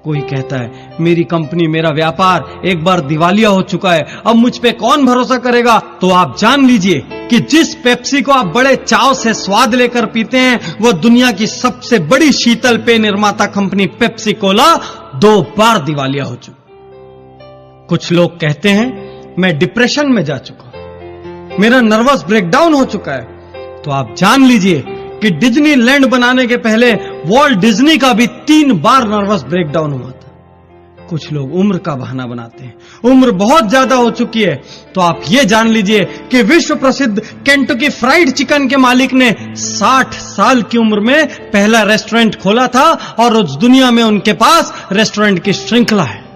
कोई कहता है मेरी कंपनी, मेरा व्यापार एक बार दिवालिया हो चुका है, अब मुझ पे कौन भरोसा करेगा? तो आप जान लीजिए कि जिस पेप्सी को आप बड़े चाव से स्वाद लेकर पीते हैं वह दुनिया की सबसे बड़ी शीतल पेय निर्माता कंपनी पेप्सी कोला 2 बार दिवालिया हो चुकी। कुछ लोग कहते हैं मैं डिप्रेशन में जा चुका हूं, मेरा नर्वस ब्रेकडाउन हो चुका है। तो आप जान लीजिए कि डिज्नीलैंड बनाने के पहले वॉल्ट डिज्नी का भी 3 बार नर्वस ब्रेकडाउन हुआ था। कुछ लोग उम्र का बहाना बनाते हैं, उम्र बहुत ज्यादा हो चुकी है। तो आप ये जान लीजिए कि विश्व प्रसिद्ध केंटकी फ्राइड चिकन के मालिक ने 60 साल की उम्र में पहला रेस्टोरेंट खोला था और उस दुनिया में उनके पास रेस्टोरेंट की श्रृंखला है।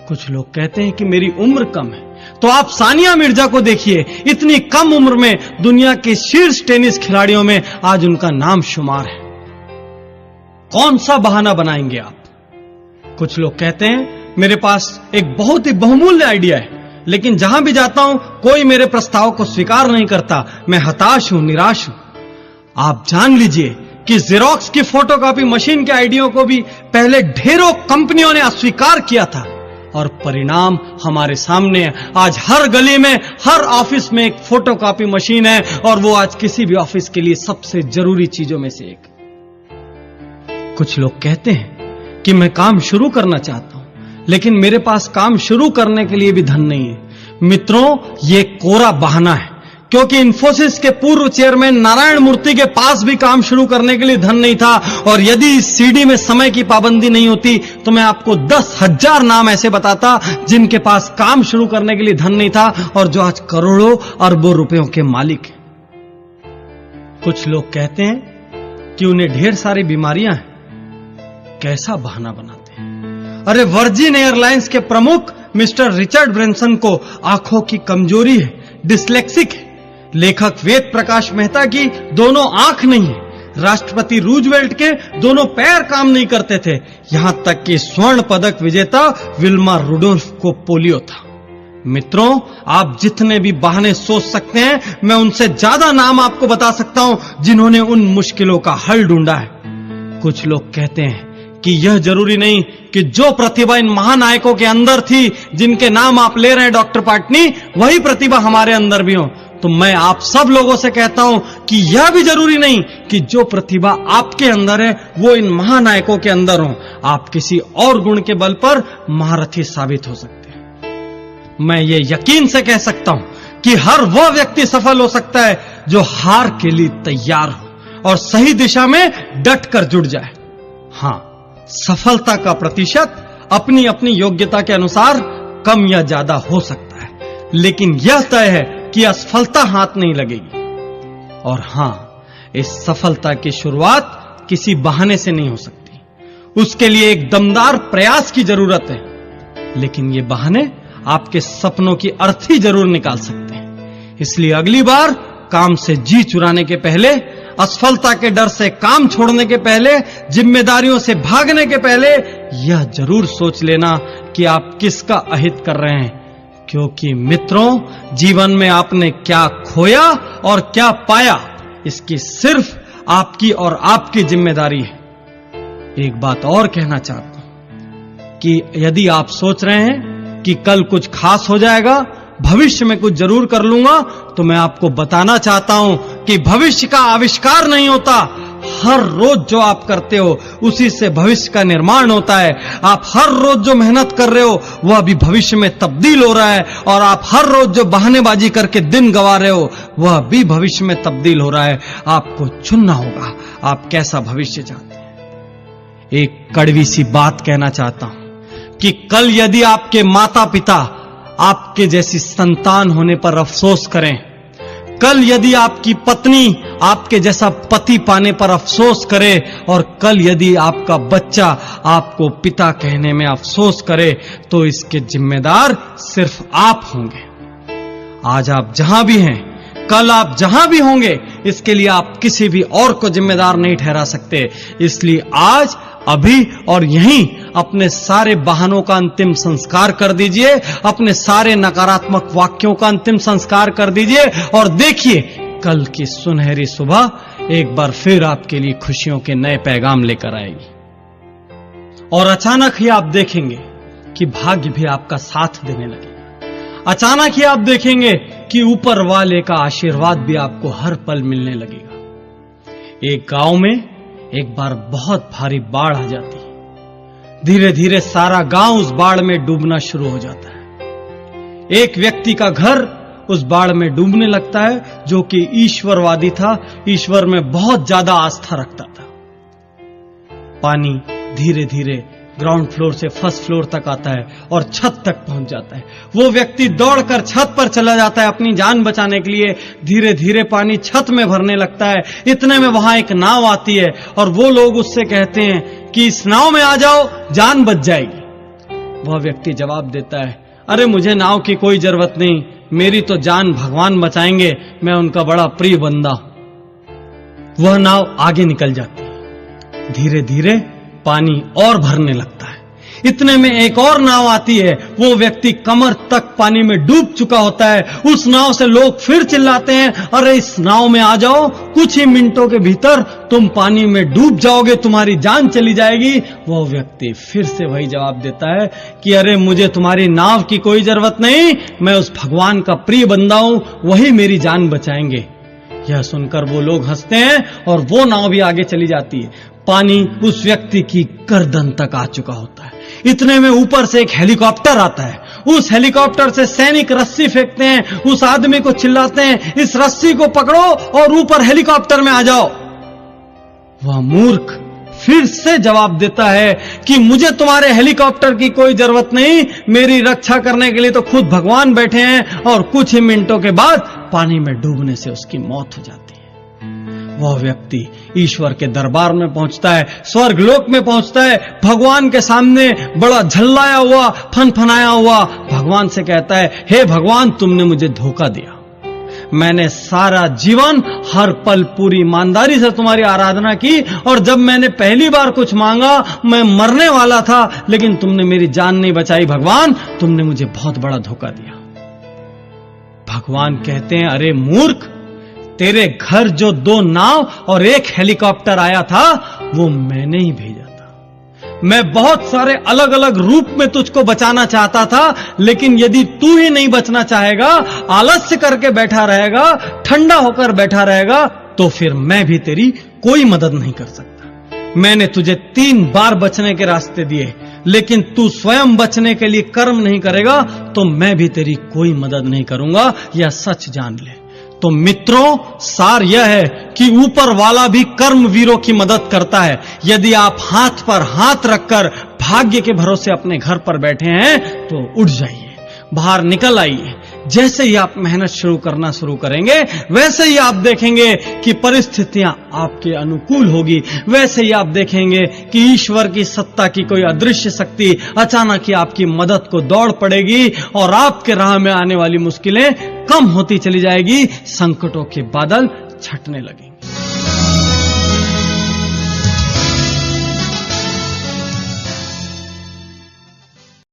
कुछ लोग कहते हैं कि मेरी उम्र कम है, तो आप सानिया मिर्जा को देखिए, इतनी कम उम्र में दुनिया के शीर्ष टेनिस खिलाड़ियों में आज उनका नाम शुमार है। कौन सा बहाना बनाएंगे आप? कुछ लोग कहते हैं मेरे पास एक बहुत ही बहुमूल्य आइडिया है लेकिन जहां भी जाता हूं कोई मेरे प्रस्ताव को स्वीकार नहीं करता, मैं हताश हूं, निराश हूं। आप जान लीजिए कि जेरोक्स की फोटोकॉपी मशीन के आइडिया को भी पहले ढेरों कंपनियों ने अस्वीकार किया था और परिणाम हमारे सामने है। आज हर गली में, हर ऑफिस में एक फोटोकॉपी मशीन है और वो आज किसी भी ऑफिस के लिए सबसे जरूरी चीजों में से एक। कुछ लोग कहते हैं कि मैं काम शुरू करना चाहता हूं लेकिन मेरे पास काम शुरू करने के लिए भी धन नहीं है। मित्रों, ये कोरा बहाना है क्योंकि इंफोसिस के पूर्व चेयरमैन नारायण मूर्ति के पास भी काम शुरू करने के लिए धन नहीं था। और यदि इस सीडी में समय की पाबंदी नहीं होती तो मैं आपको 10,000 नाम ऐसे बताता जिनके पास काम शुरू करने के लिए धन नहीं था और जो आज करोड़ों अरबों रुपयों के मालिक हैं। कुछ लोग कहते हैं कि उन्हें ढेर सारी बीमारियां हैं, कैसा बहाना बनाते हैं। अरे वर्जिन एयरलाइंस के प्रमुख मिस्टर रिचर्ड ब्रैनसन को आंखों की कमजोरी है, डिस्लेक्सिक है। लेखक वेद प्रकाश मेहता की दोनों आंख नहीं है। राष्ट्रपति रूजवेल्ट के दोनों पैर काम नहीं करते थे। यहां तक कि स्वर्ण पदक विजेता विल्मा रुडोल्फ को पोलियो था। मित्रों, आप जितने भी बहाने सोच सकते हैं, मैं उनसे ज्यादा नाम आपको बता सकता हूं जिन्होंने उन मुश्किलों का हल ढूंढा है। कुछ लोग कहते हैं कि यह जरूरी नहीं कि जो प्रतिभा इन महानायकों के अंदर थी, जिनके नाम आप ले रहे हैं डॉक्टर पाटनी, वही प्रतिभा हमारे अंदर भी हो। तो मैं आप सब लोगों से कहता हूं कि यह भी जरूरी नहीं कि जो प्रतिभा आपके अंदर है वो इन महानायकों के अंदर हो। आप किसी और गुण के बल पर महारथी साबित हो सकते हैं। मैं ये यकीन से कह सकता हूं कि हर वह व्यक्ति सफल हो सकता है जो हार के लिए तैयार हो और सही दिशा में डट कर जुट जाए। हां, सफलता का प्रतिशत अपनी अपनी योग्यता के अनुसार कम या ज्यादा हो सकता है, लेकिन यह तय है कि असफलता हाथ नहीं लगेगी। और हां, इस सफलता की शुरुआत किसी बहाने से नहीं हो सकती। उसके लिए एक दमदार प्रयास की जरूरत है, लेकिन ये बहाने आपके सपनों की अर्थी जरूर निकाल सकते हैं। इसलिए अगली बार काम से जी चुराने के पहले, असफलता के डर से काम छोड़ने के पहले, जिम्मेदारियों से भागने के पहले यह जरूर सोच लेना कि आप किसका अहित कर रहे हैं। क्योंकि मित्रों, जीवन में आपने क्या खोया और क्या पाया, इसकी सिर्फ आपकी और आपकी जिम्मेदारी है। एक बात और कहना चाहता हूं कि यदि आप सोच रहे हैं कि कल कुछ खास हो जाएगा, भविष्य में कुछ जरूर कर लूंगा, तो मैं आपको बताना चाहता हूं कि भविष्य का आविष्कार नहीं होता। हर रोज जो आप करते हो उसी से भविष्य का निर्माण होता है। आप हर रोज जो मेहनत कर रहे हो वह भी भविष्य में तब्दील हो रहा है, और आप हर रोज जो बहानेबाजी करके दिन गंवा रहे हो वह भी भविष्य में तब्दील हो रहा है। आपको चुनना होगा आप कैसा भविष्य चाहते हैं। एक कड़वी सी बात कहना चाहता हूं कि कल यदि आपके माता पिता आपके जैसी संतान होने पर अफसोस करें, कल यदि आपकी पत्नी आपके जैसा पति पाने पर अफसोस करे, और कल यदि आपका बच्चा आपको पिता कहने में अफसोस करे, तो इसके जिम्मेदार सिर्फ आप होंगे। आज आप जहां भी हैं, कल आप जहां भी होंगे, इसके लिए आप किसी भी और को जिम्मेदार नहीं ठहरा सकते। इसलिए आज, अभी और यहीं अपने सारे बहानों का अंतिम संस्कार कर दीजिए, अपने सारे नकारात्मक वाक्यों का अंतिम संस्कार कर दीजिए, और देखिए कल की सुनहरी सुबह एक बार फिर आपके लिए खुशियों के नए पैगाम लेकर आएगी। और अचानक ही आप देखेंगे कि भाग्य भी आपका साथ देने लगेगा। अचानक ही आप देखेंगे कि ऊपर वाले का आशीर्वाद भी आपको हर पल मिलने लगेगा। एक गांव में एक बार बहुत भारी बाढ़ आ जाती है। धीरे धीरे सारा गांव उस बाढ़ में डूबना शुरू हो जाता है। एक व्यक्ति का घर उस बाढ़ में डूबने लगता है, जो कि ईश्वरवादी था, ईश्वर में बहुत ज्यादा आस्था रखता था। पानी धीरे धीरे ग्राउंड फ्लोर से फर्स्ट फ्लोर तक आता है और छत तक पहुंच जाता है। वो व्यक्ति दौड़कर छत पर चला जाता है अपनी जान बचाने के लिए। धीरे धीरे पानी छत में भरने लगता है। इतने में वहां एक नाव आती है और वो लोग उससे कहते हैं कि इस नाव में आ जाओ, जान बच जाएगी। वह व्यक्ति जवाब देता है, अरे मुझे नाव की कोई जरूरत नहीं, मेरी तो जान भगवान बचाएंगे, मैं उनका बड़ा प्रिय बंदा। वह नाव आगे निकल जाती है। धीरे धीरे पानी और भरने लगता है। इतने में एक और नाव आती है। वो व्यक्ति कमर तक पानी में डूब चुका होता है। उस नाव से लोग फिर चिल्लाते हैं, अरे इस नाव में आ जाओ, कुछ ही मिनटों के भीतर तुम पानी में डूब जाओगे, तुम्हारी जान चली जाएगी। वो व्यक्ति फिर से वही जवाब देता है कि अरे मुझे तुम्हारी नाव की कोई जरूरत नहीं, मैं उस भगवान का प्रिय बंदा हूं, वही मेरी जान बचाएंगे। यह सुनकर वो लोग हंसते हैं और वो नाव भी आगे चली जाती है। पानी उस व्यक्ति की गर्दन तक आ चुका होता है। इतने में ऊपर से एक हेलीकॉप्टर आता है। उस हेलीकॉप्टर से सैनिक रस्सी फेंकते हैं। उस आदमी को चिल्लाते हैं, इस रस्सी को पकड़ो और ऊपर हेलीकॉप्टर में आ जाओ। वह मूर्ख फिर से जवाब देता है कि मुझे तुम्हारे हेलीकॉप्टर की कोई जरूरत नहीं, मेरी रक्षा करने के लिए तो खुद भगवान बैठे हैं। और कुछ ही मिनटों के बाद पानी में डूबने से उसकी मौत हो जाती है। वह व्यक्ति ईश्वर के दरबार में पहुंचता है, स्वर्ग लोक में पहुंचता है, भगवान के सामने बड़ा झल्लाया हुआ, फनफनाया हुआ भगवान से कहता है, हे भगवान, तुमने मुझे धोखा दिया। मैंने सारा जीवन हर पल पूरी ईमानदारी से तुम्हारी आराधना की, और जब मैंने पहली बार कुछ मांगा मैं मरने वाला था, लेकिन तुमने मेरी जान नहीं बचाई। भगवान, तुमने मुझे बहुत बड़ा धोखा दिया। भगवान कहते हैं, अरे मूर्ख, तेरे घर जो 2 नाव और 1 हेलीकॉप्टर आया था वो मैंने ही भेजा था। मैं बहुत सारे अलग अलग रूप में तुझको बचाना चाहता था, लेकिन यदि तू ही नहीं बचना चाहेगा, आलस्य करके बैठा रहेगा, ठंडा होकर बैठा रहेगा, तो फिर मैं भी तेरी कोई मदद नहीं कर सकता। मैंने तुझे 3 बार बचने के रास्ते दिए, लेकिन तू स्वयं बचने के लिए कर्म नहीं करेगा तो मैं भी तेरी कोई मदद नहीं करूंगा, यह सच जान ले। तो मित्रों, सार यह है कि ऊपर वाला भी कर्म वीरों की मदद करता है। यदि आप हाथ पर हाथ रखकर भाग्य के भरोसे अपने घर पर बैठे हैं तो उठ जाइए, बाहर निकल आइए। जैसे ही आप मेहनत शुरू करेंगे, वैसे ही आप देखेंगे कि परिस्थितियां आपके अनुकूल होगी। वैसे ही आप देखेंगे कि ईश्वर की सत्ता की कोई अदृश्य शक्ति अचानक ही आपकी मदद को दौड़ पड़ेगी और आपके राह में आने वाली मुश्किलें कम होती चली जाएगी, संकटों के बादल छटने लगेंगे।